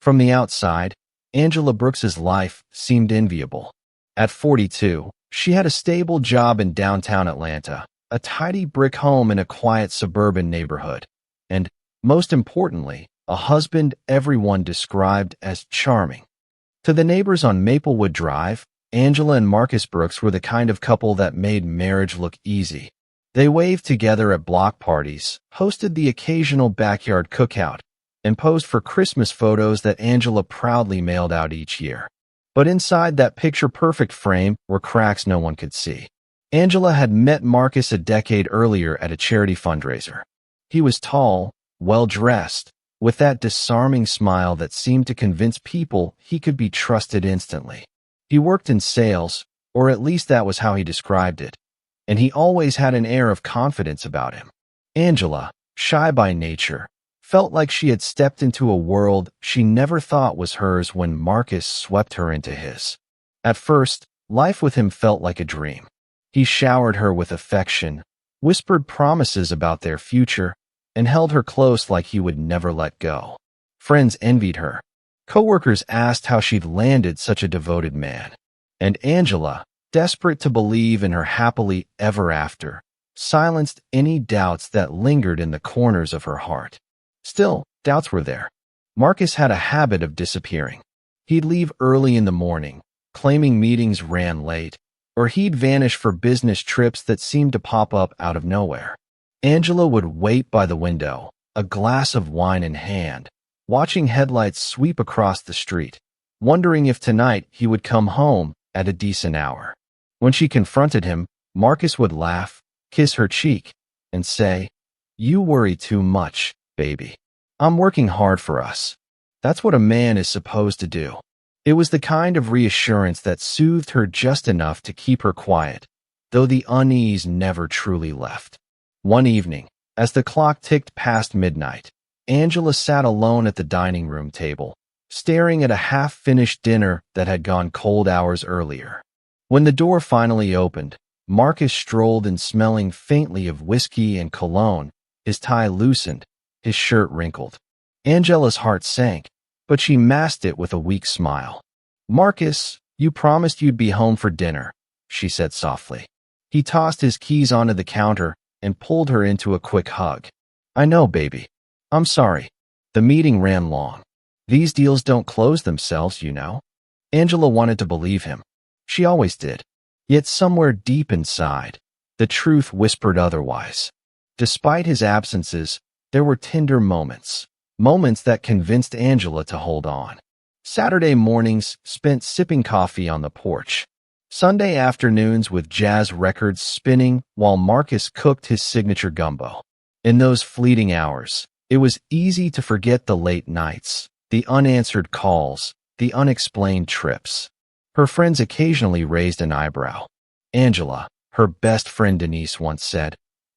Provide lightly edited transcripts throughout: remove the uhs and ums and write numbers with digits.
From the outside, Angela Brooks's life seemed enviable. At 42, she had a stable job in downtown Atlanta, a tidy brick home in a quiet suburban neighborhood, and, most importantly, a husband everyone described as charming. To the neighbors on Maplewood Drive, Angela and Marcus Brooks were the kind of couple that made marriage look easy. They waved together at block parties, hosted the occasional backyard cookout, and posed for Christmas photos that Angela proudly mailed out each year. But inside that picture-perfect frame were cracks no one could see. Angela had met Marcus a decade earlier at a charity fundraiser. He was tall, well-dressed, with that disarming smile that seemed to convince people he could be trusted instantly. He worked in sales, or at least that was how he described it, and he always had an air of confidence about him. Angela, shy by nature, felt like she had stepped into a world she never thought was hers when Marcus swept her into his. At first, life with him felt like a dream. He showered her with affection, whispered promises about their future, and held her close like he would never let go. Friends envied her. Coworkers asked how she'd landed such a devoted man. And Angela, desperate to believe in her happily ever after, silenced any doubts that lingered in the corners of her heart. Still, doubts were there. Marcus had a habit of disappearing. He'd leave early in the morning, claiming meetings ran late, or he'd vanish for business trips that seemed to pop up out of nowhere. Angela would wait by the window, a glass of wine in hand, watching headlights sweep across the street, wondering if tonight he would come home at a decent hour. When she confronted him, Marcus would laugh, kiss her cheek, and say, "You worry too much, baby. I'm working hard for us." That's what a man is supposed to do. It was the kind of reassurance that soothed her just enough to keep her quiet, though the unease never truly left. One evening, as the clock ticked past midnight, Angela sat alone at the dining room table, staring at a half-finished dinner that had gone cold hours earlier. When the door finally opened, Marcus strolled in, smelling faintly of whiskey and cologne, his tie loosened, his shirt wrinkled. Angela's heart sank, but she masked it with a weak smile. "Marcus, you promised you'd be home for dinner," she said softly. He tossed his keys onto the counter and pulled her into a quick hug. "I know, baby. I'm sorry. The meeting ran long. These deals don't close themselves, you know." Angela wanted to believe him. She always did. Yet somewhere deep inside, the truth whispered otherwise. Despite his absences, there were tender moments that convinced Angela to hold on. Saturday mornings spent sipping coffee on the porch. Sunday afternoons with jazz records spinning while Marcus cooked his signature gumbo. In those fleeting hours, it was easy to forget the late nights, the unanswered calls, the unexplained trips. Her friends occasionally raised an eyebrow. Angela, her best friend Denise, once said,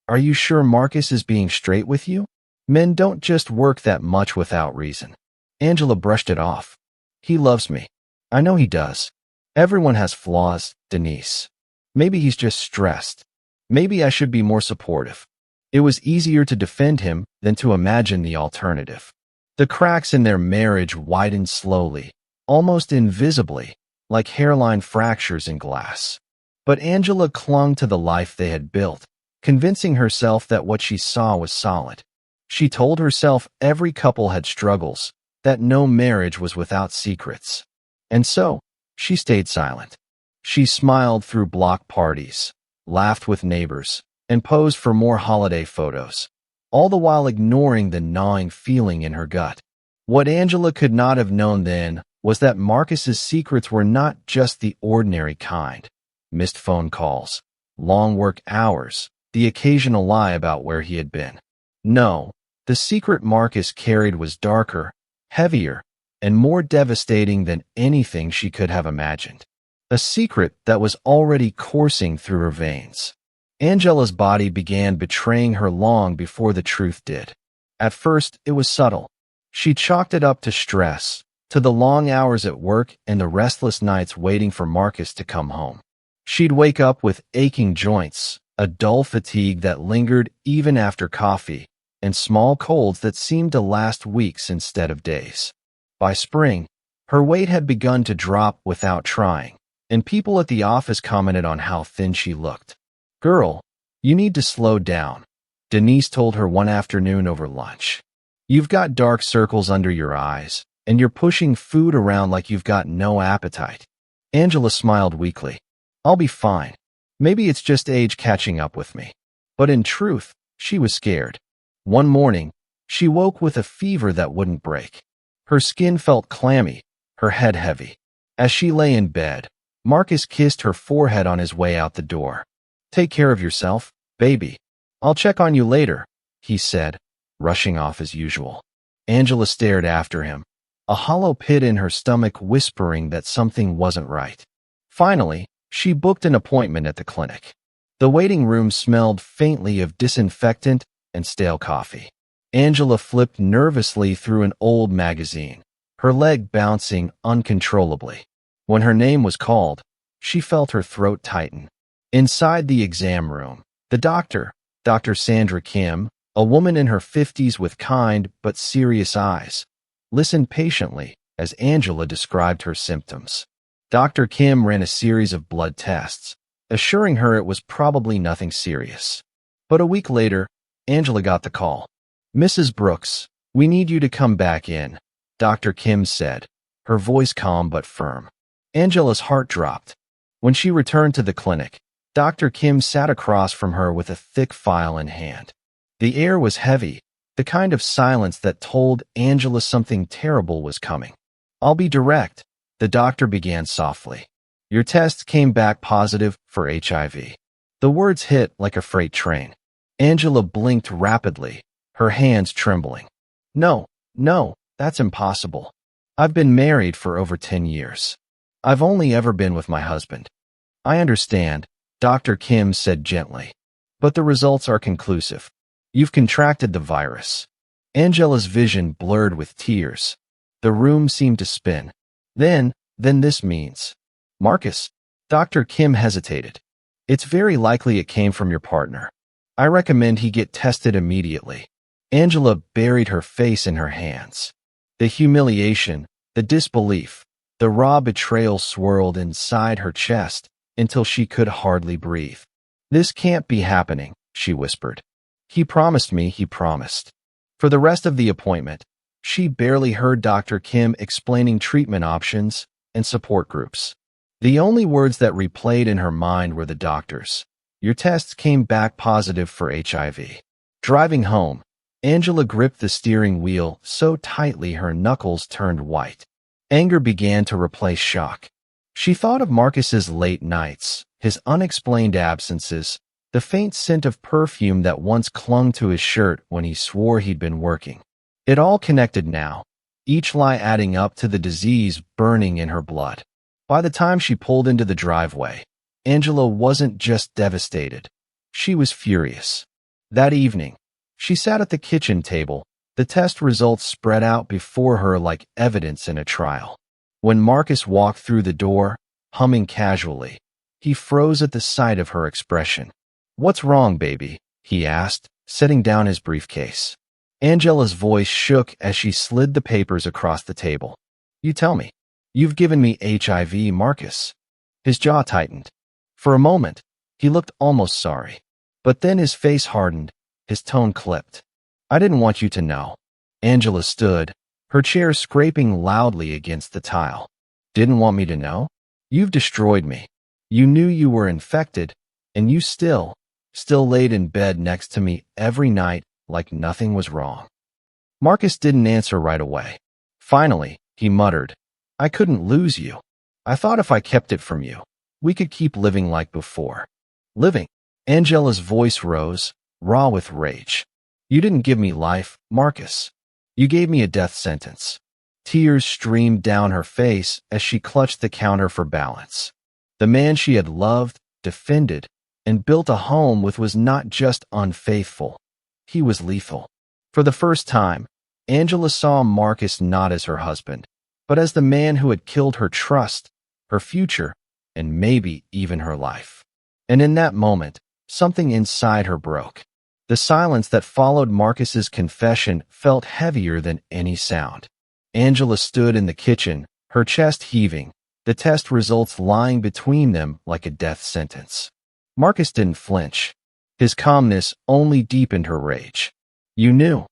"Are you sure Marcus is being straight with you? Men don't just work that much without reason." Angela brushed it off. "He loves me. I know he does. Everyone has flaws, Denise. Maybe he's just stressed. Maybe I should be more supportive." It was easier to defend him than to imagine the alternative. The cracks in their marriage widened slowly, almost invisibly, like hairline fractures in glass. But Angela clung to the life they had built, convincing herself that what she saw was solid. She told herself every couple had struggles, that no marriage was without secrets. And so, she stayed silent. She smiled through block parties, laughed with neighbors, and posed for more holiday photos, all the while ignoring the gnawing feeling in her gut. What Angela could not have known then was that Marcus's secrets were not just the ordinary kind. Missed phone calls, long work hours, the occasional lie about where he had been. No, the secret Marcus carried was darker, heavier, and more devastating than anything she could have imagined. A secret that was already coursing through her veins. Angela's body began betraying her long before the truth did. At first, it was subtle. She chalked it up to stress, to the long hours at work and the restless nights waiting for Marcus to come home. She'd wake up with aching joints, a dull fatigue that lingered even after coffee, and small colds that seemed to last weeks instead of days. By spring, her weight had begun to drop without trying, and people at the office commented on how thin she looked. "Girl, you need to slow down," Denise told her one afternoon over lunch. "You've got dark circles under your eyes, and you're pushing food around like you've got no appetite." Angela smiled weakly. "I'll be fine. Maybe it's just age catching up with me." But in truth, she was scared. One morning, she woke with a fever that wouldn't break. Her skin felt clammy, her head heavy. As she lay in bed, Marcus kissed her forehead on his way out the door. "Take care of yourself, baby. I'll check on you later," he said, rushing off as usual. Angela stared after him, a hollow pit in her stomach whispering that something wasn't right. Finally, she booked an appointment at the clinic. The waiting room smelled faintly of disinfectant and stale coffee. Angela flipped nervously through an old magazine, her leg bouncing uncontrollably. When her name was called, she felt her throat tighten. Inside the exam room, the doctor, Dr. Sandra Kim, a woman in her 50s with kind but serious eyes, listened patiently as Angela described her symptoms. Dr. Kim ran a series of blood tests, assuring her it was probably nothing serious. But a week later, Angela got the call. "Mrs. Brooks, we need you to come back in," Dr. Kim said, her voice calm but firm. Angela's heart dropped. When she returned to the clinic, Dr. Kim sat across from her with a thick file in hand. The air was heavy, the kind of silence that told Angela something terrible was coming. "I'll be direct," the doctor began softly. "Your test came back positive for HIV." The words hit like a freight train. Angela blinked rapidly, her hands trembling. No, that's impossible. I've been married for over 10 years. I've only ever been with my husband." "I understand," Dr. Kim said gently, "but the results are conclusive. You've contracted the virus." Angela's vision blurred with tears. The room seemed to spin. Then this means. "Marcus," Dr. Kim hesitated. "It's very likely it came from your partner. I recommend he get tested immediately." Angela buried her face in her hands. The humiliation, the disbelief, the raw betrayal swirled inside her chest until she could hardly breathe. "This can't be happening," she whispered. He promised me, he promised." For the rest of the appointment, she barely heard Dr. Kim explaining treatment options and support groups. The only words that replayed in her mind were the doctor's. "Your tests came back positive for HIV." Driving home, Angela gripped the steering wheel so tightly her knuckles turned white. Anger began to replace shock. She thought of Marcus's late nights, his unexplained absences, the faint scent of perfume that once clung to his shirt when he swore he'd been working. It all connected now, each lie adding up to the disease burning in her blood. By the time she pulled into the driveway, Angela wasn't just devastated. She was furious. That evening, she sat at the kitchen table, the test results spread out before her like evidence in a trial. When Marcus walked through the door, humming casually, he froze at the sight of her expression. "What's wrong, baby?" he asked, setting down his briefcase. Angela's voice shook as she slid the papers across the table. "You tell me. You've given me HIV, Marcus." His jaw tightened. For a moment, he looked almost sorry. But then his face hardened, his tone clipped. "I didn't want you to know." Angela stood, her chair scraping loudly against the tile. "Didn't want me to know? You've destroyed me. You knew you were infected, and you still laid in bed next to me every night like nothing was wrong." Marcus didn't answer right away. Finally, he muttered, "I couldn't lose you. I thought if I kept it from you, we could keep living like before." "Living?" Angela's voice rose, raw with rage. "You didn't give me life, Marcus. You gave me a death sentence." Tears streamed down her face as she clutched the counter for balance. The man she had loved, defended, and built a home with was not just unfaithful. He was lethal. For the first time, Angela saw Marcus not as her husband, but as the man who had killed her trust, her future, and maybe even her life. And in that moment, something inside her broke. The silence that followed Marcus's confession felt heavier than any sound. Angela stood in the kitchen, her chest heaving, the test results lying between them like a death sentence. Marcus didn't flinch. His calmness only deepened her rage. "You knew,"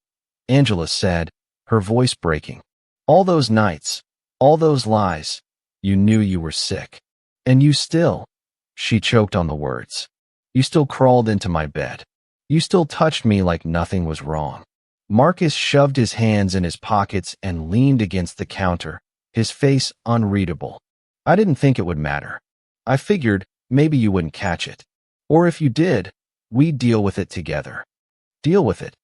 Angela said, her voice breaking. "All those nights, all those lies, you knew you were sick. And you still," she choked on the words, "you still crawled into my bed. You still touched me like nothing was wrong." Marcus shoved his hands in his pockets and leaned against the counter, his face unreadable. "I didn't think it would matter. I figured maybe you wouldn't catch it. Or if you did, we'd deal with it together." "Deal with it?"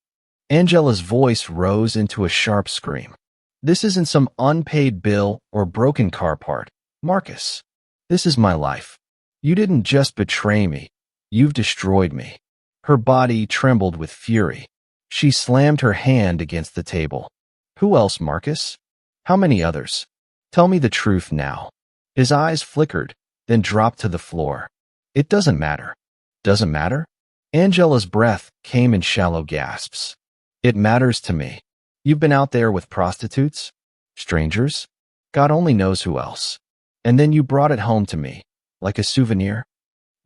Angela's voice rose into a sharp scream. "This isn't some unpaid bill or broken car part, Marcus. This is my life. You didn't just betray me. You've destroyed me." Her body trembled with fury. She slammed her hand against the table. "Who else, Marcus? How many others? Tell me the truth now." His eyes flickered, then dropped to the floor. "It doesn't matter." "Doesn't matter?" Angela's breath came in shallow gasps. "It matters to me. You've been out there with prostitutes? Strangers? God only knows who else. And then you brought it home to me, like a souvenir?"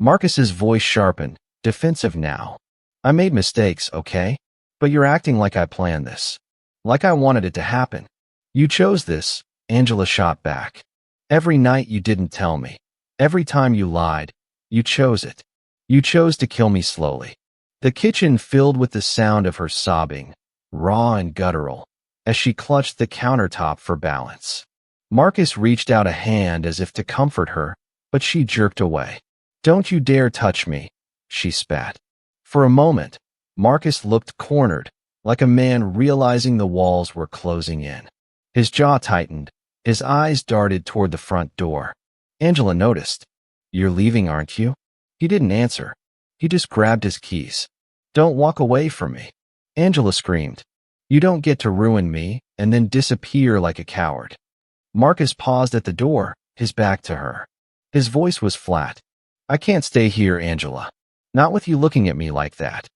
Marcus's voice sharpened, defensive now. "I made mistakes, okay? But you're acting like I planned this. Like I wanted it to happen. You chose this," Angela shot back. "Every night you didn't tell me. Every time you lied, you chose it. You chose to kill me slowly." The kitchen filled with the sound of her sobbing, raw and guttural, as she clutched the countertop for balance. Marcus reached out a hand as if to comfort her, but she jerked away. "Don't you dare touch me," she spat. For a moment, Marcus looked cornered, like a man realizing the walls were closing in. His jaw tightened, his eyes darted toward the front door. Angela noticed. "You're leaving, aren't you?" He didn't answer. He just grabbed his keys. "Don't walk away from me," Angela screamed. "You don't get to ruin me and then disappear like a coward." Marcus paused at the door, his back to her. His voice was flat. "I can't stay here, Angela. Not with you looking at me like that."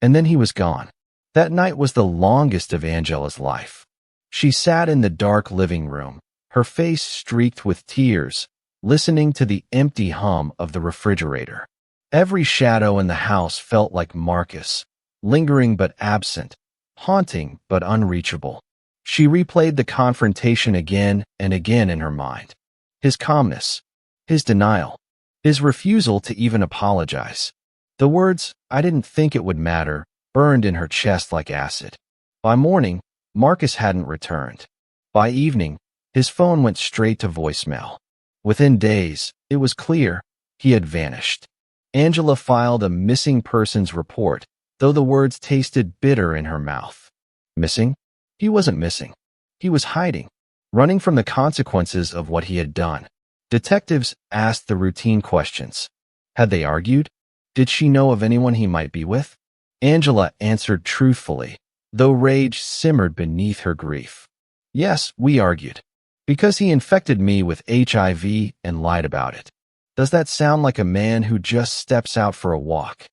And then he was gone. That night was the longest of Angela's life. She sat in the dark living room, her face streaked with tears, listening to the empty hum of the refrigerator. Every shadow in the house felt like Marcus, lingering but absent, haunting but unreachable. She replayed the confrontation again and again in her mind. His calmness, his denial, his refusal to even apologize. The words, "I didn't think it would matter," burned in her chest like acid. By morning, Marcus hadn't returned. By evening, his phone went straight to voicemail. Within days, it was clear he had vanished. Angela filed a missing persons report, though the words tasted bitter in her mouth. Missing? He wasn't missing. He was hiding, running from the consequences of what he had done. Detectives asked the routine questions. Had they argued? Did she know of anyone he might be with? Angela answered truthfully, though rage simmered beneath her grief. "Yes, we argued. Because he infected me with HIV and lied about it." Does that sound like a man who just steps out for a walk?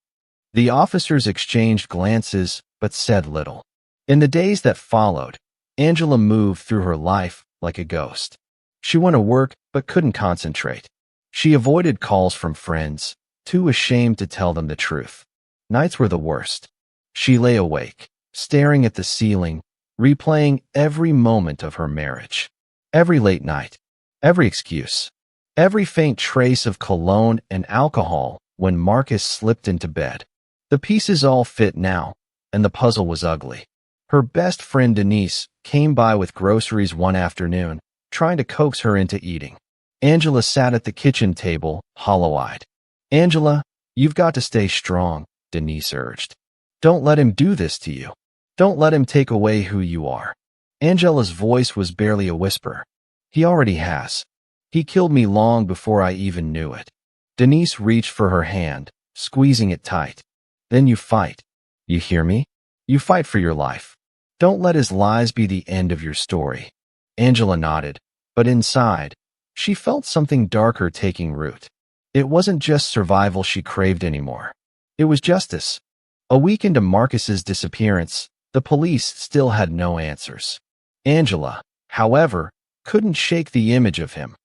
The officers exchanged glances, but said little. In the days that followed, Angela moved through her life like a ghost. She went to work, but couldn't concentrate. She avoided calls from friends, too ashamed to tell them the truth. Nights were the worst. She lay awake, staring at the ceiling, replaying every moment of her marriage. Every late night, every excuse, every faint trace of cologne and alcohol when Marcus slipped into bed. The pieces all fit now, and the puzzle was ugly. Her best friend Denise came by with groceries one afternoon, trying to coax her into eating. Angela sat at the kitchen table, hollow-eyed. "Angela, you've got to stay strong," Denise urged. "Don't let him do this to you. Don't let him take away who you are." Angela's voice was barely a whisper. "He already has. He killed me long before I even knew it." Denise reached for her hand, squeezing it tight. "Then you fight. You hear me? You fight for your life. Don't let his lies be the end of your story." Angela nodded, but inside, she felt something darker taking root. It wasn't just survival she craved anymore. It was justice. A week into Marcus's disappearance, the police still had no answers. Angela, However, couldn't shake the image of him,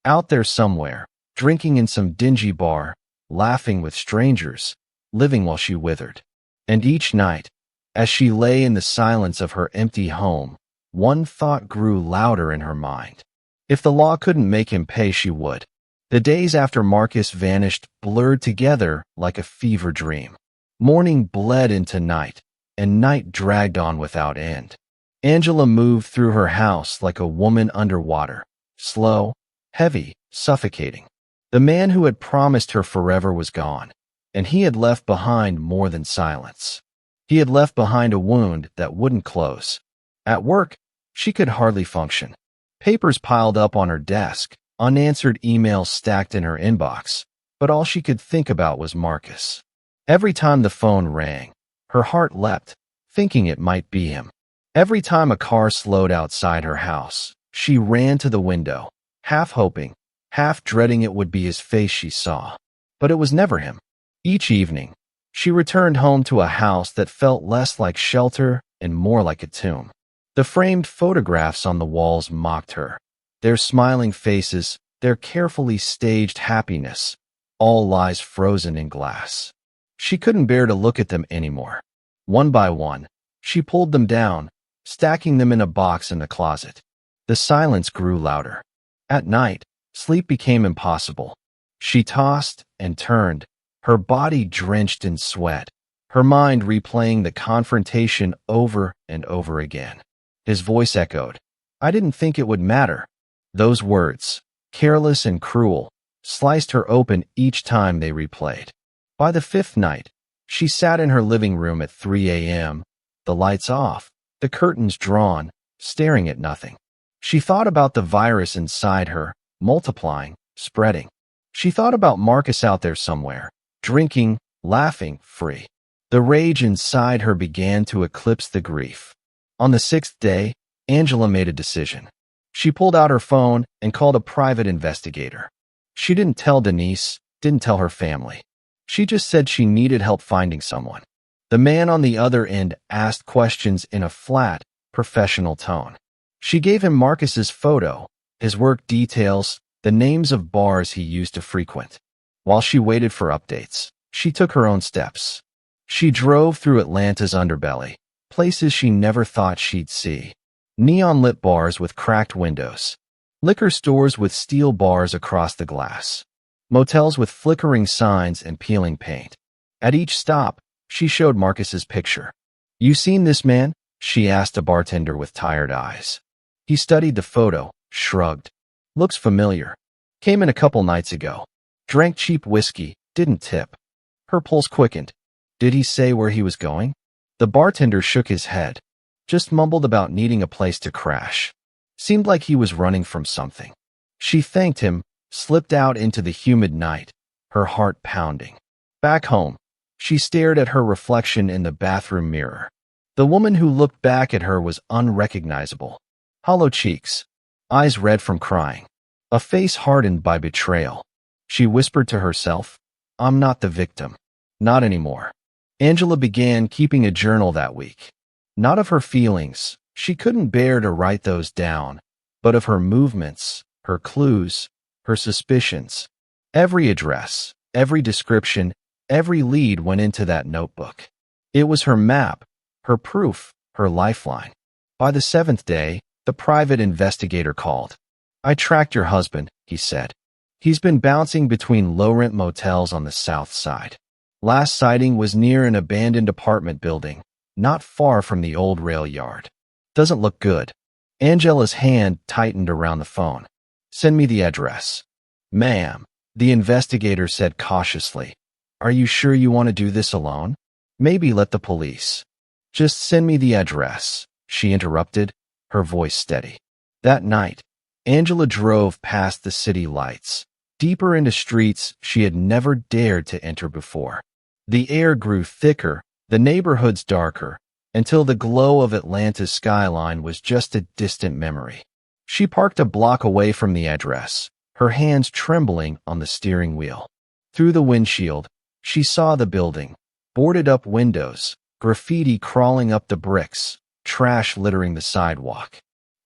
out there somewhere, drinking in some dingy bar, laughing with strangers, living while she withered. And each night, as she lay in the silence of her empty home, one thought grew louder in her mind. If the law couldn't make him pay, she would. The days after Marcus vanished blurred together like a fever dream. Morning bled into night, and night dragged on without end. Angela moved through her house like a woman underwater, slow, heavy, suffocating. The man who had promised her forever was gone, and he had left behind more than silence. He had left behind a wound that wouldn't close. At work, she could hardly function. Papers piled up on her desk, unanswered emails stacked in her inbox, but all she could think about was Marcus. Every time the phone rang, her heart leapt, thinking it might be him. Every time a car slowed outside her house, she ran to the window, half hoping, half dreading it would be his face she saw. But it was never him. Each evening, she returned home to a house that felt less like shelter and more like a tomb. The framed photographs on the walls mocked her, their smiling faces, their carefully staged happiness, all lies frozen in glass. She couldn't bear to look at them anymore. One by one, she pulled them down, stacking them in a box in the closet. The silence grew louder. At night, sleep became impossible. She tossed and turned, her body drenched in sweat, her mind replaying the confrontation over and over again. His voice echoed, "I didn't think it would matter." Those words, careless and cruel, sliced her open each time they replayed. By the fifth night, she sat in her living room at 3 a.m., the lights off, the curtains drawn, staring at nothing. She thought about the virus inside her, multiplying, spreading. She thought about Marcus out there somewhere, drinking, laughing, free. The rage inside her began to eclipse the grief. On the sixth day, Angela made a decision. She pulled out her phone and called a private investigator. She didn't tell Denise, didn't tell her family. She just said she needed help finding someone. The man on the other end asked questions in a flat, professional tone. She gave him Marcus's photo, his work details, the names of bars he used to frequent. While she waited for updates, she took her own steps. She drove through Atlanta's underbelly, places she never thought she'd see. Neon-lit bars with cracked windows. Liquor stores with steel bars across the glass. Motels with flickering signs and peeling paint. At each stop, she showed Marcus's picture. "You seen this man?" she asked a bartender with tired eyes. He studied the photo, shrugged. "Looks familiar. Came in a couple nights ago. Drank cheap whiskey, didn't tip." Her pulse quickened. Did he say where he was going? The bartender shook his head. Just mumbled about needing a place to crash. Seemed like he was running from something. She thanked him, slipped out into the humid night, her heart pounding. Back home, she stared at her reflection in the bathroom mirror. The woman who looked back at her was unrecognizable. Hollow cheeks, eyes red from crying, a face hardened by betrayal. She whispered to herself, "I'm not the victim. Not anymore." Angela began keeping a journal that week. Not of her feelings, she couldn't bear to write those down, but of her movements, her clues, her suspicions. Every address, every description, every lead went into that notebook. It was her map, her proof, her lifeline. By the seventh day, the private investigator called. "I tracked your husband," he said. "He's been bouncing between low-rent motels on the south side. Last sighting was near an abandoned apartment building, not far from the old rail yard. Doesn't look good." Angela's hand tightened around the phone. "Send me the address." "Ma'am," the investigator said cautiously. "Are you sure you want to do this alone? Maybe let the police." "Just send me the address," she interrupted, her voice steady. That night, Angela drove past the city lights, deeper into streets she had never dared to enter before. The air grew thicker, the neighborhoods darker, until the glow of Atlanta's skyline was just a distant memory. She parked a block away from the address, her hands trembling on the steering wheel. Through the windshield, she saw the building, boarded-up windows, graffiti crawling up the bricks, trash littering the sidewalk.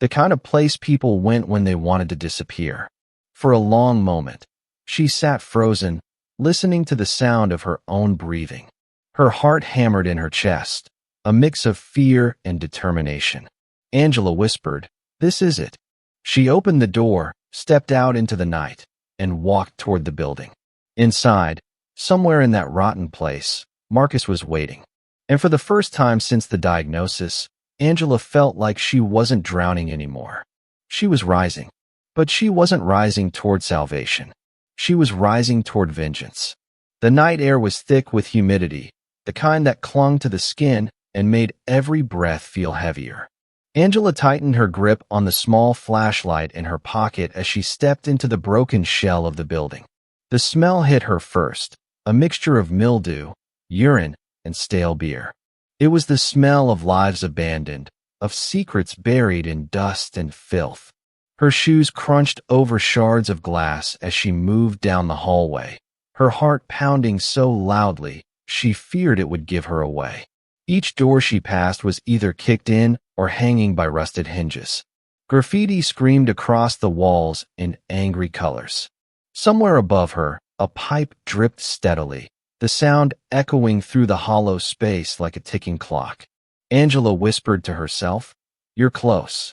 the kind of place people went when they wanted to disappear. For a long moment, she sat frozen, listening to the sound of her own breathing. Her heart hammered in her chest, a mix of fear and determination. Angela whispered, "This is it." She opened the door, stepped out into the night, and walked toward the building. Inside, somewhere in that rotten place, Marcus was waiting. And for the first time since the diagnosis, Angela felt like she wasn't drowning anymore. She was rising. But she wasn't rising toward salvation. She was rising toward vengeance. The night air was thick with humidity, the kind that clung to the skin and made every breath feel heavier. Angela tightened her grip on the small flashlight in her pocket as she stepped into the broken shell of the building. The smell hit her first, a mixture of mildew, urine, and stale beer. It was the smell of lives abandoned, of secrets buried in dust and filth. Her shoes crunched over shards of glass as she moved down the hallway, her heart pounding so loudly she feared it would give her away. Each door she passed was either kicked in or hanging by rusted hinges. Graffiti screamed across the walls in angry colors. Somewhere above her, a pipe dripped steadily, the sound echoing through the hollow space like a ticking clock. Angela whispered to herself, "You're close."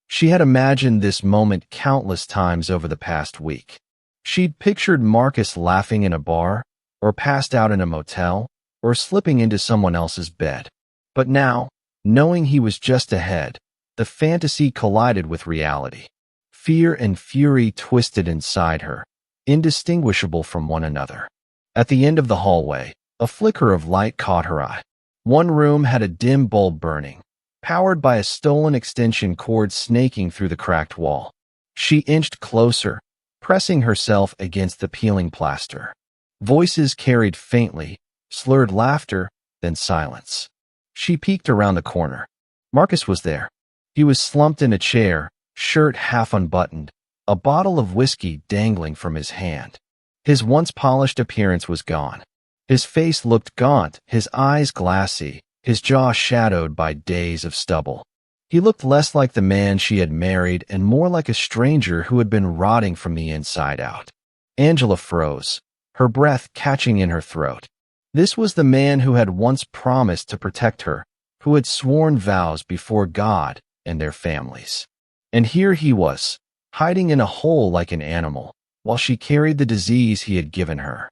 She had imagined this moment countless times over the past week. She'd pictured Marcus laughing in a bar, or passed out in a motel, or slipping into someone else's bed. But now, knowing he was just ahead, the fantasy collided with reality. Fear and fury twisted inside her, indistinguishable from one another. At the end of the hallway, a flicker of light caught her eye. One room had a dim bulb burning, powered by a stolen extension cord snaking through the cracked wall. She inched closer, pressing herself against the peeling plaster. Voices carried faintly, slurred laughter, then silence. She peeked around the corner. Marcus was there. He was slumped in a chair, shirt half unbuttoned, a bottle of whiskey dangling from his hand. His once polished appearance was gone. His face looked gaunt, his eyes glassy, his jaw shadowed by days of stubble. He looked less like the man she had married and more like a stranger who had been rotting from the inside out. Angela froze, her breath catching in her throat. This was the man who had once promised to protect her, who had sworn vows before God and their families. And here he was, hiding in a hole like an animal, while she carried the disease he had given her.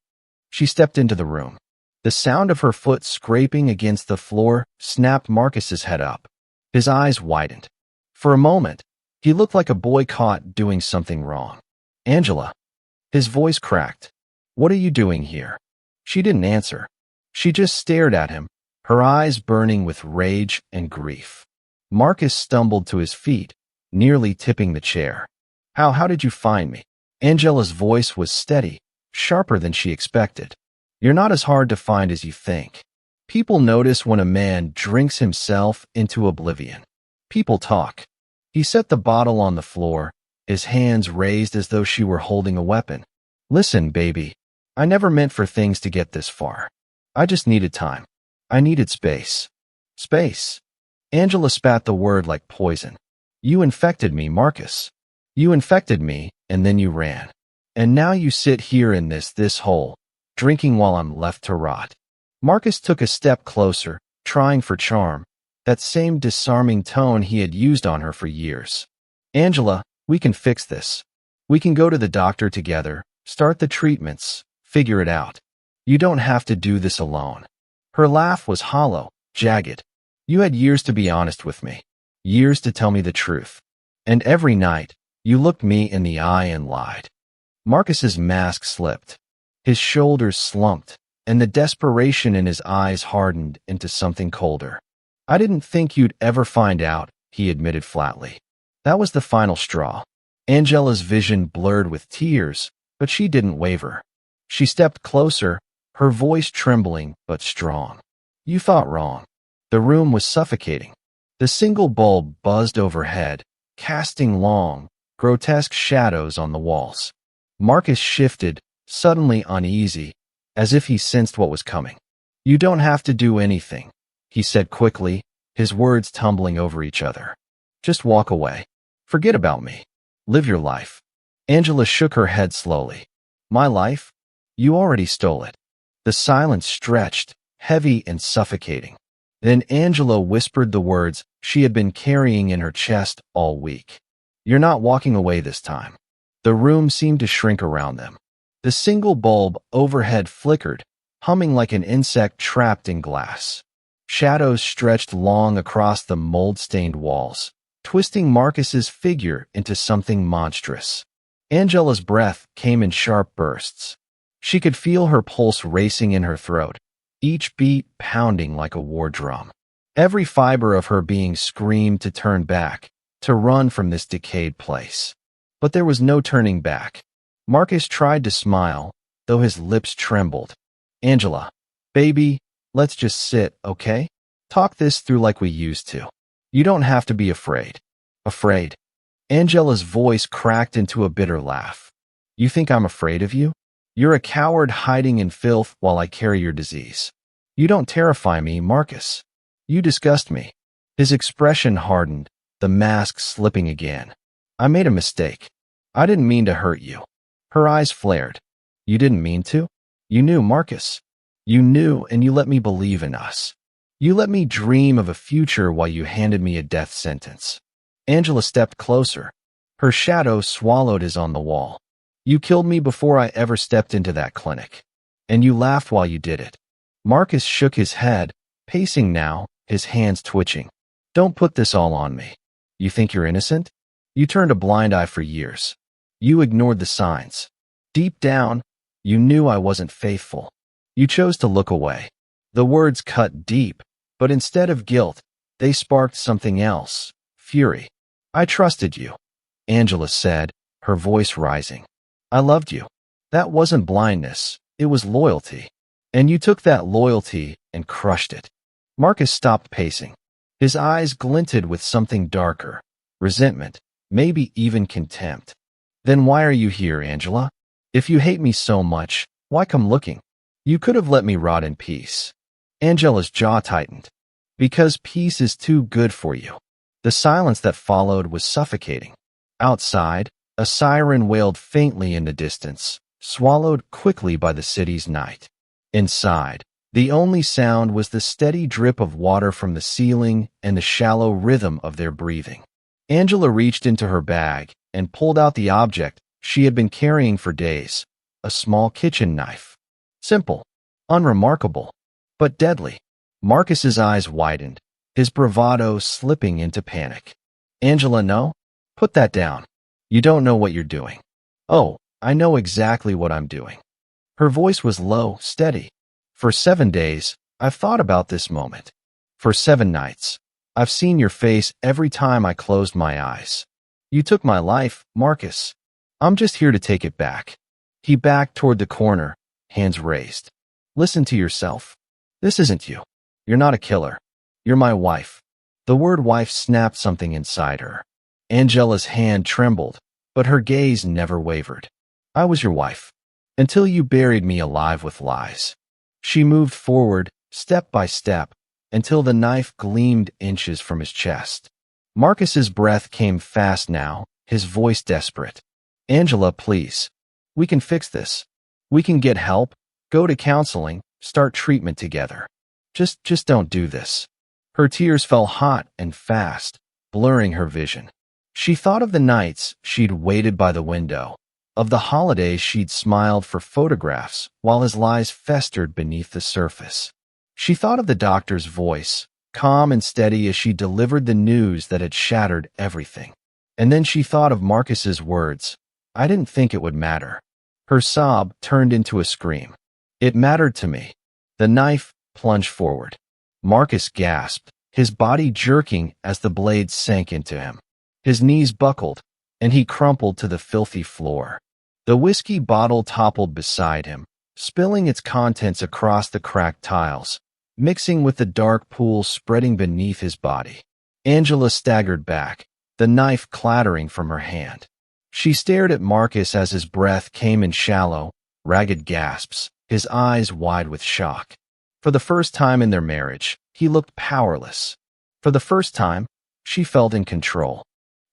She stepped into the room. The sound of her foot scraping against the floor snapped Marcus's head up. His eyes widened. For a moment, he looked like a boy caught doing something wrong. "Angela." His voice cracked. "What are you doing here?" She didn't answer. She just stared at him, her eyes burning with rage and grief. Marcus stumbled to his feet, nearly tipping the chair. How did you find me?" Angela's voice was steady, sharper than she expected. "You're not as hard to find as you think. People notice when a man drinks himself into oblivion. People talk." He set the bottle on the floor, his hands raised as though she were holding a weapon. "Listen, baby. I never meant for things to get this far. I just needed time. I needed space." "Space." Angela spat the word like poison. "You infected me, Marcus. You infected me, and then you ran. And now you sit here in this hole, drinking while I'm left to rot." Marcus took a step closer, trying for charm, that same disarming tone he had used on her for years. "Angela, we can fix this. We can go to the doctor together, start the treatments, figure it out. You don't have to do this alone." Her laugh was hollow, jagged. "You had years to be honest with me, years to tell me the truth. And every night, you looked me in the eye and lied." Marcus's mask slipped. His shoulders slumped, and the desperation in his eyes hardened into something colder. "I didn't think you'd ever find out," he admitted flatly. That was the final straw. Angela's vision blurred with tears, but she didn't waver. She stepped closer, her voice trembling but strong. "You thought wrong." The room was suffocating. The single bulb buzzed overhead, casting long, grotesque shadows on the walls. Marcus shifted, suddenly uneasy, as if he sensed what was coming. "You don't have to do anything," he said quickly, his words tumbling over each other. "Just walk away." Forget about me. Live your life. Angela shook her head slowly. My life? You already stole it. The silence stretched, heavy and suffocating. Then Angela whispered the words she had been carrying in her chest all week. You're not walking away this time. The room seemed to shrink around them. The single bulb overhead flickered, humming like an insect trapped in glass. Shadows stretched long across the mold-stained walls, twisting Marcus's figure into something monstrous. Angela's breath came in sharp bursts. She could feel her pulse racing in her throat, each beat pounding like a war drum. Every fiber of her being screamed to turn back, to run from this decayed place. But there was no turning back. Marcus tried to smile, though his lips trembled. Angela, baby, let's just sit, okay? Talk this through like we used to. You don't have to be afraid. Afraid? Angela's voice cracked into a bitter laugh. You think I'm afraid of you? You're a coward hiding in filth while I carry your disease. You don't terrify me, Marcus. You disgust me. His expression hardened, the mask slipping again. I made a mistake. I didn't mean to hurt you. Her eyes flared. You didn't mean to? You knew, Marcus. You knew, and you let me believe in us. You let me dream of a future while you handed me a death sentence. Angela stepped closer. Her shadow swallowed his on the wall. You killed me before I ever stepped into that clinic. And you laughed while you did it. Marcus shook his head, pacing now, his hands twitching. Don't put this all on me. You think you're innocent? You turned a blind eye for years. You ignored the signs. Deep down, you knew I wasn't faithful. You chose to look away. The words cut deep, but instead of guilt, they sparked something else, fury. I trusted you, Angela said, her voice rising. I loved you. That wasn't blindness, it was loyalty. And you took that loyalty and crushed it. Marcus stopped pacing. His eyes glinted with something darker, resentment, maybe even contempt. Then why are you here, Angela? If you hate me so much, why come looking? You could have let me rot in peace. Angela's jaw tightened. Because peace is too good for you. The silence that followed was suffocating. Outside, a siren wailed faintly in the distance, swallowed quickly by the city's night. Inside, the only sound was the steady drip of water from the ceiling and the shallow rhythm of their breathing. Angela reached into her bag and pulled out the object she had been carrying for days, a small kitchen knife. Simple, unremarkable, but deadly. Marcus's eyes widened, his bravado slipping into panic. Angela, no? Put that down. You don't know what you're doing. Oh, I know exactly what I'm doing. Her voice was low, steady. For 7 days, I've thought about this moment. For 7 nights, I've seen your face every time I closed my eyes. You took my life, Marcus. I'm just here to take it back. He backed toward the corner, hands raised. Listen to yourself. This isn't you. You're not a killer. You're my wife. The word wife snapped something inside her. Angela's hand trembled, but her gaze never wavered. I was your wife. Until you buried me alive with lies. She moved forward, step by step, until the knife gleamed inches from his chest. Marcus's breath came fast now, his voice desperate. Angela, please. We can fix this. We can get help, go to counseling, start treatment together. Just don't do this. Her tears fell hot and fast, blurring her vision. She thought of the nights she'd waited by the window, of the holidays she'd smiled for photographs while his lies festered beneath the surface. She thought of the doctor's voice, calm and steady as she delivered the news that had shattered everything. And then she thought of Marcus's words, I didn't think it would matter. Her sob turned into a scream. It mattered to me. The knife plunged forward. Marcus gasped, his body jerking as the blade sank into him. His knees buckled, and he crumpled to the filthy floor. The whiskey bottle toppled beside him, spilling its contents across the cracked tiles, mixing with the dark pool spreading beneath his body. Angela staggered back, the knife clattering from her hand. She stared at Marcus as his breath came in shallow, ragged gasps, his eyes wide with shock. For the first time in their marriage, he looked powerless. For the first time, she felt in control.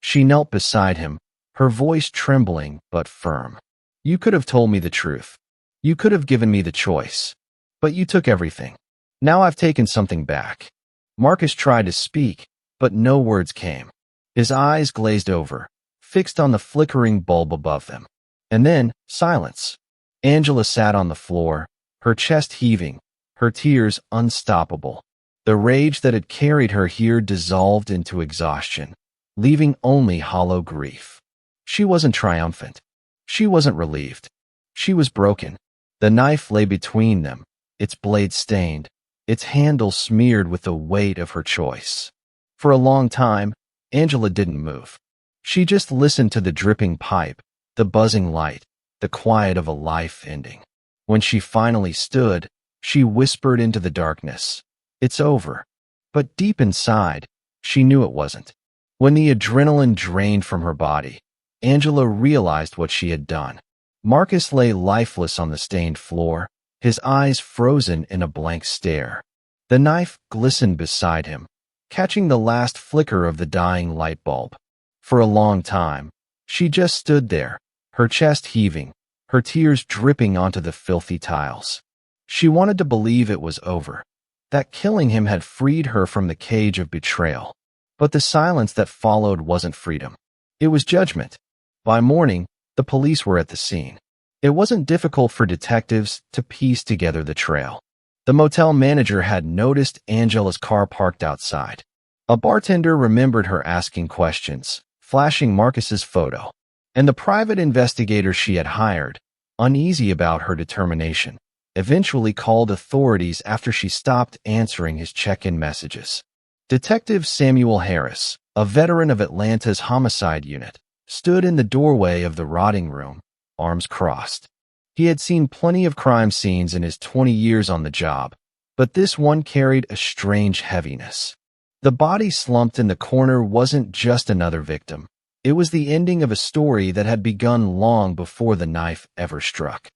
She knelt beside him, her voice trembling but firm. You could have told me the truth. You could have given me the choice. But you took everything. Now I've taken something back. Marcus tried to speak, but no words came. His eyes glazed over, fixed on the flickering bulb above them. And then, silence. Angela sat on the floor, her chest heaving, her tears unstoppable. The rage that had carried her here dissolved into exhaustion, leaving only hollow grief. She wasn't triumphant. She wasn't relieved. She was broken. The knife lay between them, its blade stained, its handle smeared with the weight of her choice. For a long time, Angela didn't move. She just listened to the dripping pipe, the buzzing light, the quiet of a life ending. When she finally stood, she whispered into the darkness, "It's over." But deep inside, she knew it wasn't. When the adrenaline drained from her body, Angela realized what she had done. Marcus lay lifeless on the stained floor, his eyes frozen in a blank stare. The knife glistened beside him, catching the last flicker of the dying light bulb. For a long time, she just stood there, her chest heaving, her tears dripping onto the filthy tiles. She wanted to believe it was over, that killing him had freed her from the cage of betrayal. But the silence that followed wasn't freedom. It was judgment. By morning, the police were at the scene. It wasn't difficult for detectives to piece together the trail. The motel manager had noticed Angela's car parked outside. A bartender remembered her asking questions, flashing Marcus's photo. And the private investigator she had hired, uneasy about her determination, eventually called authorities after she stopped answering his check-in messages. Detective Samuel Harris, a veteran of Atlanta's homicide unit, stood in the doorway of the rotting room, arms crossed. He had seen plenty of crime scenes in his 20 years on the job, but this one carried a strange heaviness. The body slumped in the corner wasn't just another victim. It was the ending of a story that had begun long before the knife ever struck.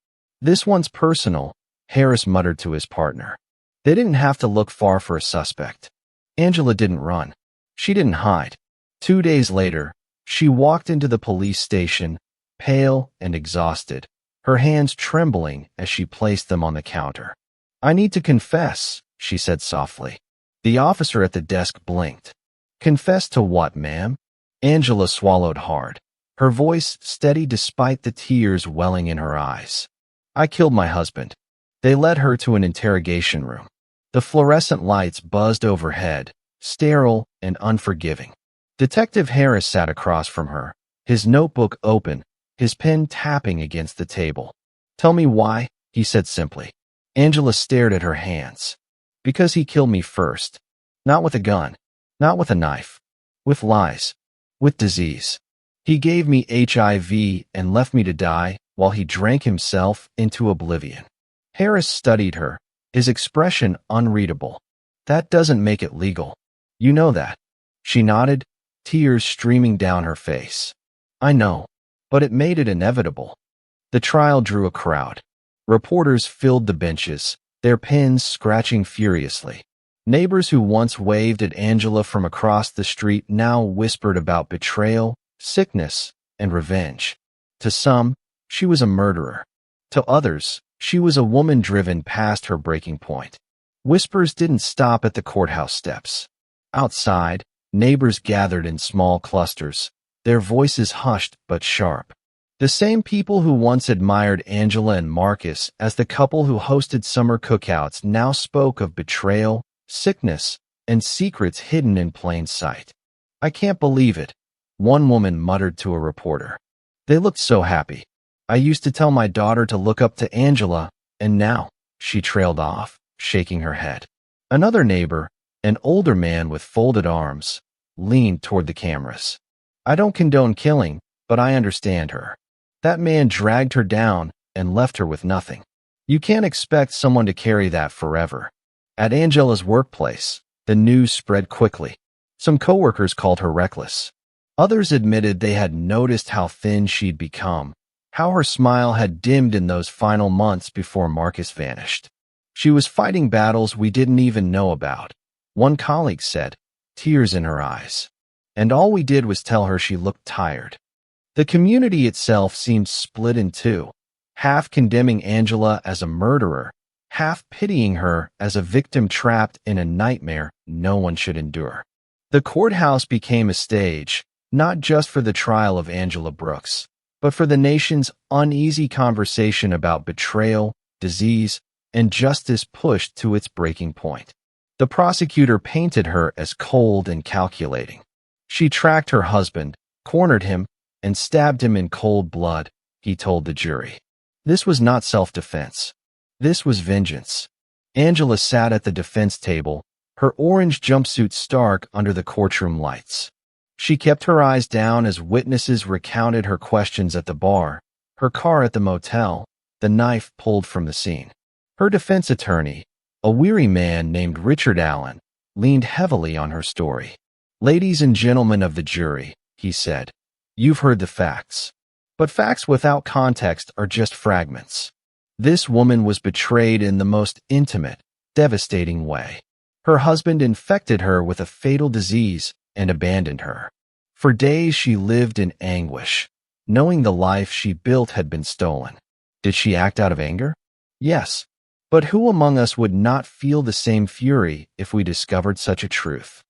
"This one's personal," Harris muttered to his partner. They didn't have to look far for a suspect. Angela didn't run. She didn't hide. 2 days later, she walked into the police station, pale and exhausted, her hands trembling as she placed them on the counter. "I need to confess," she said softly. The officer at the desk blinked. "Confess to what, ma'am?" Angela swallowed hard, her voice steady despite the tears welling in her eyes. "I killed my husband." They led her to an interrogation room. The fluorescent lights buzzed overhead, sterile and unforgiving. Detective Harris sat across from her, his notebook open, his pen tapping against the table. "Tell me why," he said simply. Angela stared at her hands. "Because he killed me first. Not with a gun. Not with a knife. With lies. With disease. He gave me HIV and left me to die while he drank himself into oblivion." Harris studied her, his expression unreadable. "That doesn't make it legal. You know that." She nodded, tears streaming down her face. "I know, but it made it inevitable." The trial drew a crowd. Reporters filled the benches, their pens scratching furiously. Neighbors who once waved at Angela from across the street now whispered about betrayal, sickness, and revenge. To some, she was a murderer. To others, she was a woman driven past her breaking point. Whispers didn't stop at the courthouse steps. Outside, neighbors gathered in small clusters, their voices hushed but sharp. The same people who once admired Angela and Marcus as the couple who hosted summer cookouts now spoke of betrayal, sickness, and secrets hidden in plain sight. "I can't believe it," one woman muttered to a reporter. "They looked so happy. I used to tell my daughter to look up to Angela, and now," she trailed off, shaking her head. Another neighbor, an older man with folded arms, leaned toward the cameras. "I don't condone killing, but I understand her. That man dragged her down and left her with nothing. You can't expect someone to carry that forever." At Angela's workplace, the news spread quickly. Some coworkers called her reckless. Others admitted they had noticed how thin she'd become, how her smile had dimmed in those final months before Marcus vanished. "She was fighting battles we didn't even know about," one colleague said, tears in her eyes. and all we did was tell her she looked tired. The community itself seemed split in two, half condemning Angela as a murderer, half pitying her as a victim trapped in a nightmare no one should endure. The courthouse became a stage, not just for the trial of Angela Brooks, but for the nation's uneasy conversation about betrayal, disease, and justice pushed to its breaking point. The prosecutor painted her as cold and calculating. She tracked her husband, cornered him, and stabbed him in cold blood, he told the jury. This was not self-defense. This was vengeance. Angela sat at the defense table, her orange jumpsuit stark under the courtroom lights. She kept her eyes down as witnesses recounted her questions at the bar, her car at the motel, the knife pulled from the scene. Her defense attorney, a weary man named Richard Allen, leaned heavily on her story. "Ladies and gentlemen of the jury," he said, "you've heard the facts. But facts without context are just fragments. This woman was betrayed in the most intimate, devastating way. Her husband infected her with a fatal disease and abandoned her. For days she lived in anguish, knowing the life she built had been stolen. Did she act out of anger? Yes. But who among us would not feel the same fury if we discovered such a truth?"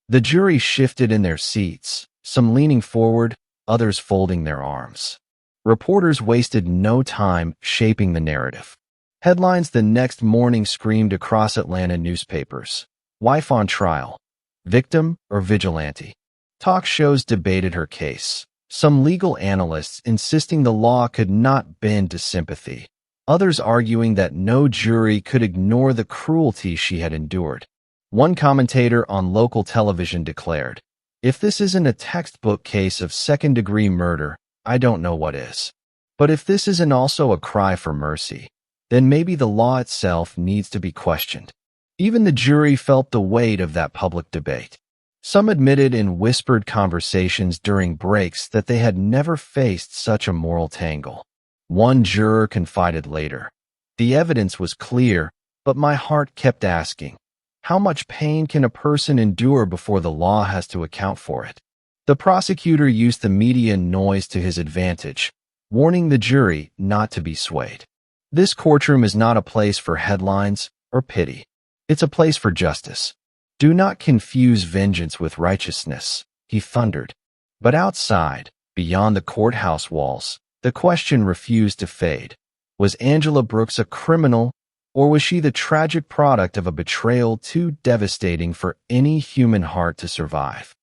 The jury shifted in their seats, some leaning forward, others folding their arms. Reporters wasted no time shaping the narrative. Headlines the next morning screamed across Atlanta newspapers. Wife on trial. Victim or vigilante? Talk shows debated her case. Some legal analysts insisting the law could not bend to sympathy. Others arguing that no jury could ignore the cruelty she had endured. One commentator on local television declared, "If this isn't a textbook case of second-degree murder, I don't know what is. But if this isn't also a cry for mercy, then maybe the law itself needs to be questioned." Even the jury felt the weight of that public debate. Some admitted in whispered conversations during breaks that they had never faced such a moral tangle. One juror confided later, "The evidence was clear, but my heart kept asking, how much pain can a person endure before the law has to account for it?" The prosecutor used the media noise to his advantage, warning the jury not to be swayed. "This courtroom is not a place for headlines or pity. It's a place for justice. Do not confuse vengeance with righteousness," he thundered. But outside, beyond the courthouse walls, the question refused to fade. Was Angela Brooks a criminal, or was she the tragic product of a betrayal too devastating for any human heart to survive?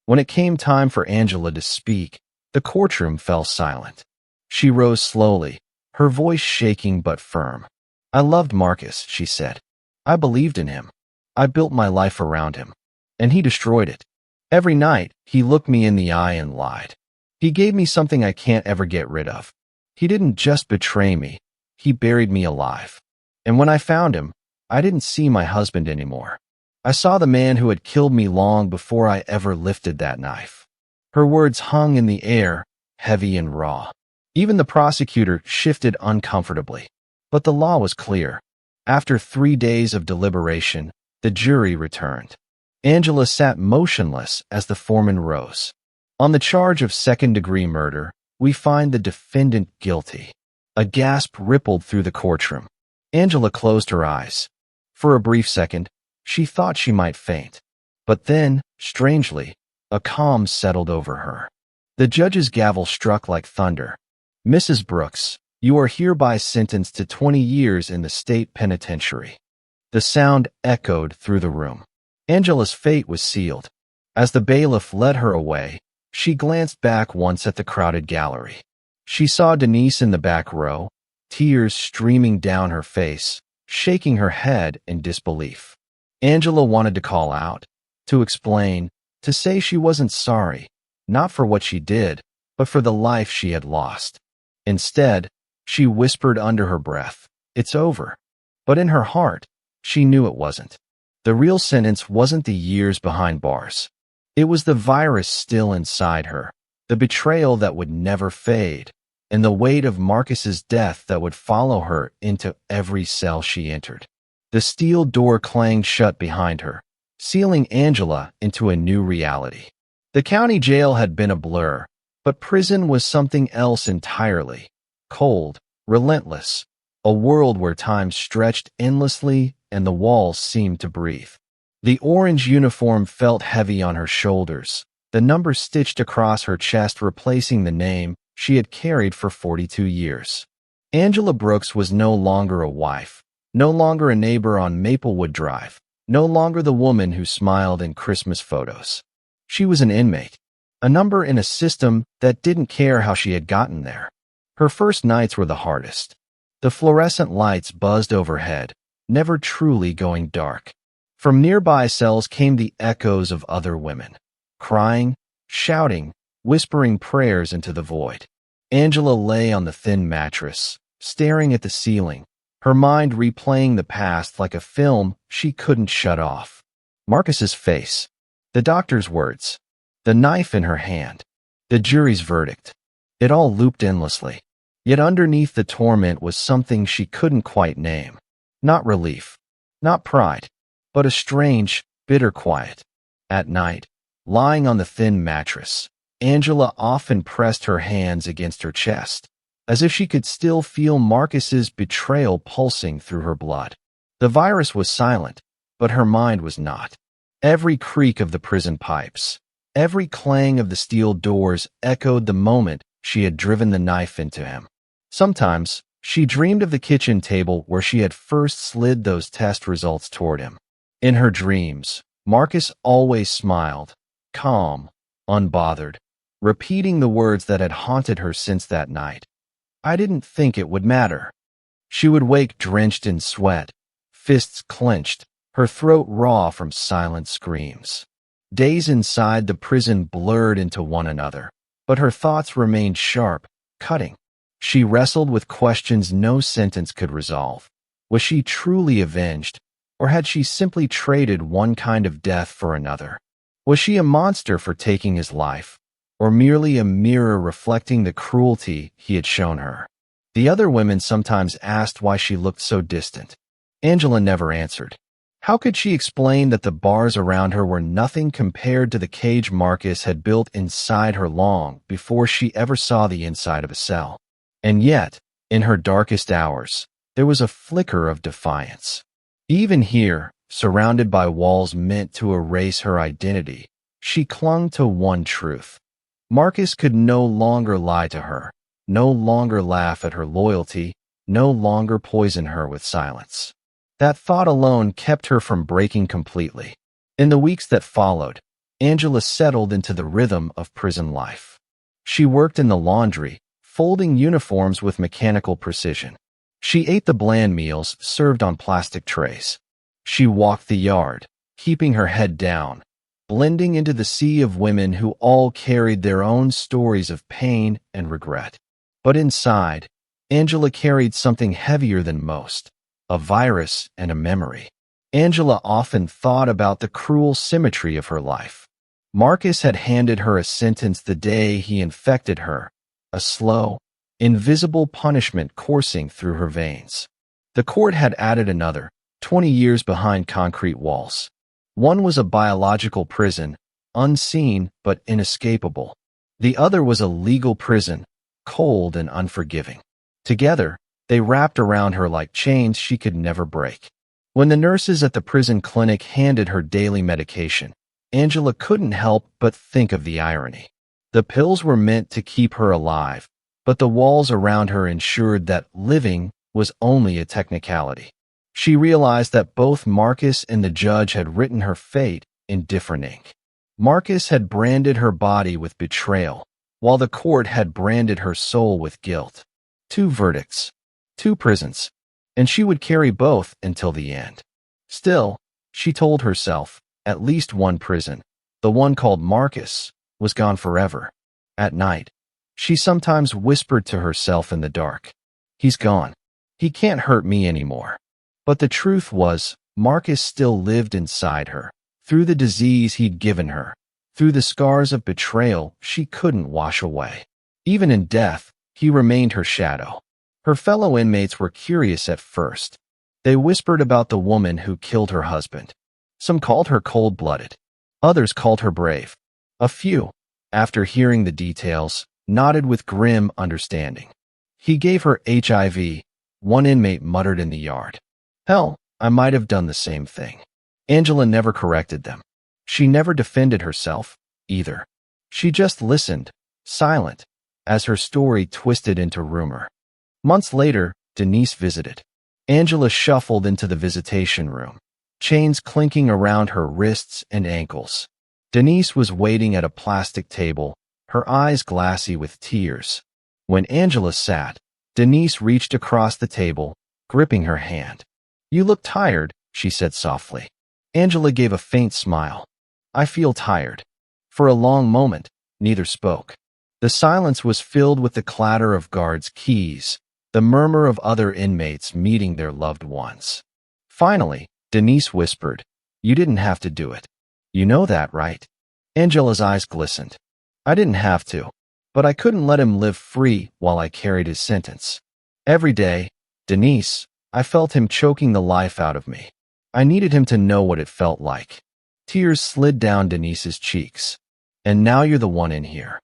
When it came time for Angela to speak, the courtroom fell silent. She rose slowly, her voice shaking but firm. "I loved Marcus," she said. "I believed in him. I built my life around him. And he destroyed it. Every night, he looked me in the eye and lied. He gave me something I can't ever get rid of. He didn't just betray me, he buried me alive. And when I found him, I didn't see my husband anymore. I saw the man who had killed me long before I ever lifted that knife." Her words hung in the air, heavy and raw. Even the prosecutor shifted uncomfortably. But the law was clear. After 3 days of deliberation, the jury returned. Angela sat motionless as the foreman rose. "On the charge of second-degree murder, we find the defendant guilty." A gasp rippled through the courtroom. Angela closed her eyes. For a brief second, she thought she might faint. But then, strangely, a calm settled over her. The judge's gavel struck like thunder. "Mrs. Brooks, you are hereby sentenced to 20 years in the state penitentiary." The sound echoed through the room. Angela's fate was sealed. As the bailiff led her away, she glanced back once at the crowded gallery. She saw Denise in the back row, tears streaming down her face, shaking her head in disbelief. Angela wanted to call out, to explain, to say she wasn't sorry, not for what she did, but for the life she had lost. Instead, she whispered under her breath, "It's over." But in her heart, she knew it wasn't. The real sentence wasn't the years behind bars. It was the virus still inside her, the betrayal that would never fade, and the weight of Marcus's death that would follow her into every cell she entered. The steel door clanged shut behind her, sealing Angela into a new reality. The county jail had been a blur, but prison was something else entirely. Cold, relentless, a world where time stretched endlessly and the walls seemed to breathe. The orange uniform felt heavy on her shoulders, the number stitched across her chest replacing the name she had carried for 42 years. Angela Brooks was no longer a wife, no longer a neighbor on Maplewood Drive, no longer the woman who smiled in Christmas photos. She was an inmate, a number in a system that didn't care how she had gotten there. Her first nights were the hardest. The fluorescent lights buzzed overhead, never truly going dark. From nearby cells came the echoes of other women, crying, shouting, whispering prayers into the void. Angela lay on the thin mattress, staring at the ceiling, her mind replaying the past like a film she couldn't shut off. Marcus's face, the doctor's words, the knife in her hand, the jury's verdict. It all looped endlessly. Yet underneath the torment was something she couldn't quite name. Not relief, not pride, but a strange, bitter quiet. At night, lying on the thin mattress, Angela often pressed her hands against her chest, as if she could still feel Marcus's betrayal pulsing through her blood. The virus was silent, but her mind was not. Every creak of the prison pipes, every clang of the steel doors echoed the moment she had driven the knife into him. Sometimes, she dreamed of the kitchen table where she had first slid those test results toward him. In her dreams, Marcus always smiled, calm, unbothered, repeating the words that had haunted her since that night. I didn't think it would matter. She would wake drenched in sweat, fists clenched, her throat raw from silent screams. Days inside the prison blurred into one another, but her thoughts remained sharp, cutting. She wrestled with questions no sentence could resolve. Was she truly avenged, or had she simply traded one kind of death for another? Was she a monster for taking his life, or merely a mirror reflecting the cruelty he had shown her? The other women sometimes asked why she looked so distant. Angela never answered. How could she explain that the bars around her were nothing compared to the cage Marcus had built inside her long before she ever saw the inside of a cell? And yet, in her darkest hours, there was a flicker of defiance. Even here, surrounded by walls meant to erase her identity, she clung to one truth. Marcus could no longer lie to her, no longer laugh at her loyalty, no longer poison her with silence. That thought alone kept her from breaking completely. In the weeks that followed, Angela settled into the rhythm of prison life. She worked in the laundry, folding uniforms with mechanical precision. She ate the bland meals served on plastic trays. She walked the yard, keeping her head down, blending into the sea of women who all carried their own stories of pain and regret. But inside, Angela carried something heavier than most. A virus and a memory. Angela often thought about the cruel symmetry of her life. Marcus had handed her a sentence the day he infected her, a slow, invisible punishment coursing through her veins. The court had added another, 20 years behind concrete walls. One was a biological prison, unseen but inescapable. The other was a legal prison, cold and unforgiving. Together, they wrapped around her like chains she could never break. When the nurses at the prison clinic handed her daily medication, Angela couldn't help but think of the irony. The pills were meant to keep her alive, but the walls around her ensured that living was only a technicality. She realized that both Marcus and the judge had written her fate in different ink. Marcus had branded her body with betrayal, while the court had branded her soul with guilt. Two verdicts. Two prisons, and she would carry both until the end. Still, she told herself, at least one prison, the one called Marcus, was gone forever. At night, she sometimes whispered to herself in the dark, "He's gone. He can't hurt me anymore." But the truth was, Marcus still lived inside her, through the disease he'd given her, through the scars of betrayal she couldn't wash away. Even in death, he remained her shadow. Her fellow inmates were curious at first. They whispered about the woman who killed her husband. Some called her cold-blooded. Others called her brave. A few, after hearing the details, nodded with grim understanding. He gave her HIV, one inmate muttered in the yard. Hell, I might have done the same thing. Angela never corrected them. She never defended herself, either. She just listened, silent, as her story twisted into rumor. Months later, Denise visited. Angela shuffled into the visitation room, chains clinking around her wrists and ankles. Denise was waiting at a plastic table, her eyes glassy with tears. When Angela sat, Denise reached across the table, gripping her hand. You look tired, she said softly. Angela gave a faint smile. I feel tired. For a long moment, neither spoke. The silence was filled with the clatter of guards' keys, the murmur of other inmates meeting their loved ones. Finally, Denise whispered, You didn't have to do it. You know that, right? Angela's eyes glistened. I didn't have to, but I couldn't let him live free while I carried his sentence. Every day, Denise, I felt him choking the life out of me. I needed him to know what it felt like. Tears slid down Denise's cheeks. And now you're the one in here.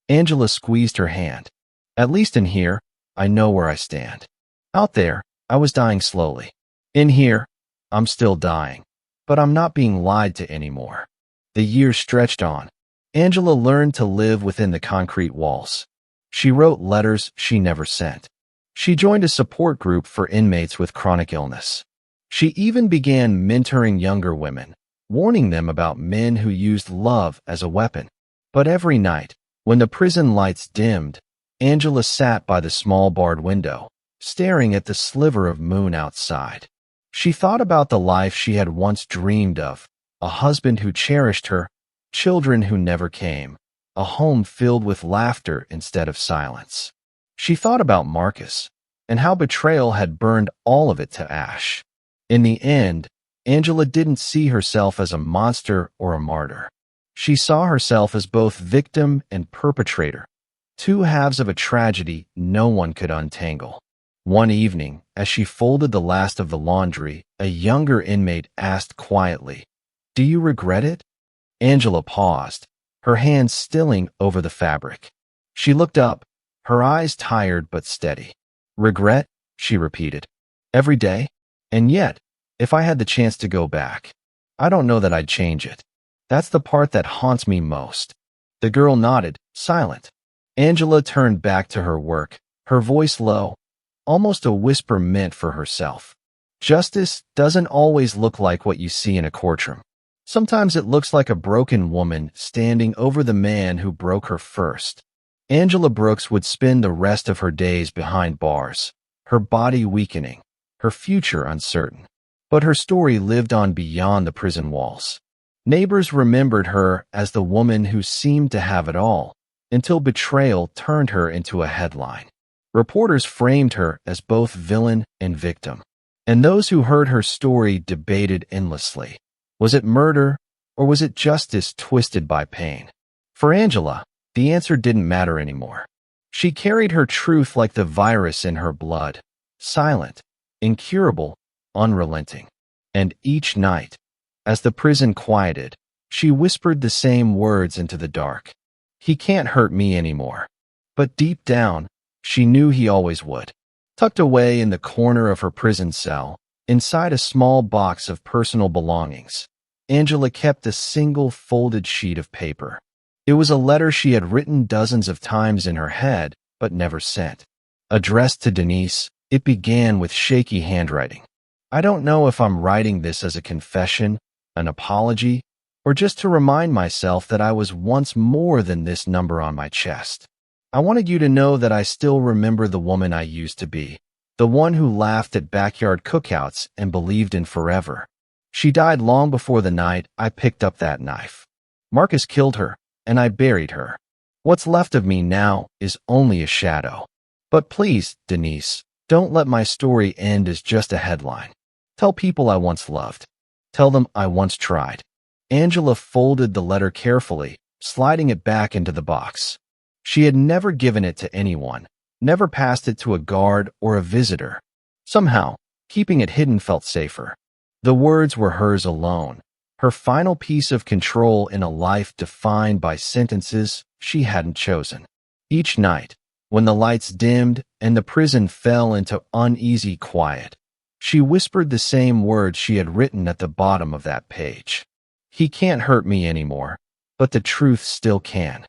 Angela squeezed her hand. At least in here, I know where I stand. Out there, I was dying slowly. In here, I'm still dying. But I'm not being lied to anymore. The years stretched on. Angela learned to live within the concrete walls. She wrote letters she never sent. She joined a support group for inmates with chronic illness. She even began mentoring younger women, warning them about men who used love as a weapon. But every night, when the prison lights dimmed, Angela sat by the small barred window, staring at the sliver of moon outside. She thought about the life she had once dreamed of, a husband who cherished her, children who never came, a home filled with laughter instead of silence. She thought about Marcus, and how betrayal had burned all of it to ash. In the end, Angela didn't see herself as a monster or a martyr. She saw herself as both victim and perpetrator, two halves of a tragedy no one could untangle. One evening, as she folded the last of the laundry, a younger inmate asked quietly, Do you regret it? Angela paused, her hands stilling over the fabric. She looked up, her eyes tired but steady. Regret? She repeated. Every day? And yet, if I had the chance to go back, I don't know that I'd change it. That's the part that haunts me most. The girl nodded, silent. Angela turned back to her work, her voice low, almost a whisper meant for herself. Justice doesn't always look like what you see in a courtroom. Sometimes it looks like a broken woman standing over the man who broke her first. Angela Brooks would spend the rest of her days behind bars, her body weakening, her future uncertain. But her story lived on beyond the prison walls. Neighbors remembered her as the woman who seemed to have it all, until betrayal turned her into a headline. Reporters framed her as both villain and victim. And those who heard her story debated endlessly. Was it murder, or was it justice twisted by pain? For Angela, the answer didn't matter anymore. She carried her truth like the virus in her blood, silent, incurable, unrelenting. And each night, as the prison quieted, she whispered the same words into the dark. He can't hurt me anymore. But deep down, she knew he always would. Tucked away in the corner of her prison cell, inside a small box of personal belongings, Angela kept a single folded sheet of paper. It was a letter she had written dozens of times in her head, but never sent. Addressed to Denise, it began with shaky handwriting. I don't know if I'm writing this as a confession, an apology, or just to remind myself that I was once more than this number on my chest. I wanted you to know that I still remember the woman I used to be, the one who laughed at backyard cookouts and believed in forever. She died long before the night I picked up that knife. Marcus killed her, and I buried her. What's left of me now is only a shadow. But please, Denise, don't let my story end as just a headline. Tell people I once loved. Tell them I once tried. Angela folded the letter carefully, sliding it back into the box. She had never given it to anyone, never passed it to a guard or a visitor. Somehow, keeping it hidden felt safer. The words were hers alone, her final piece of control in a life defined by sentences she hadn't chosen. Each night, when the lights dimmed and the prison fell into uneasy quiet, she whispered the same words she had written at the bottom of that page. He can't hurt me anymore, but the truth still can.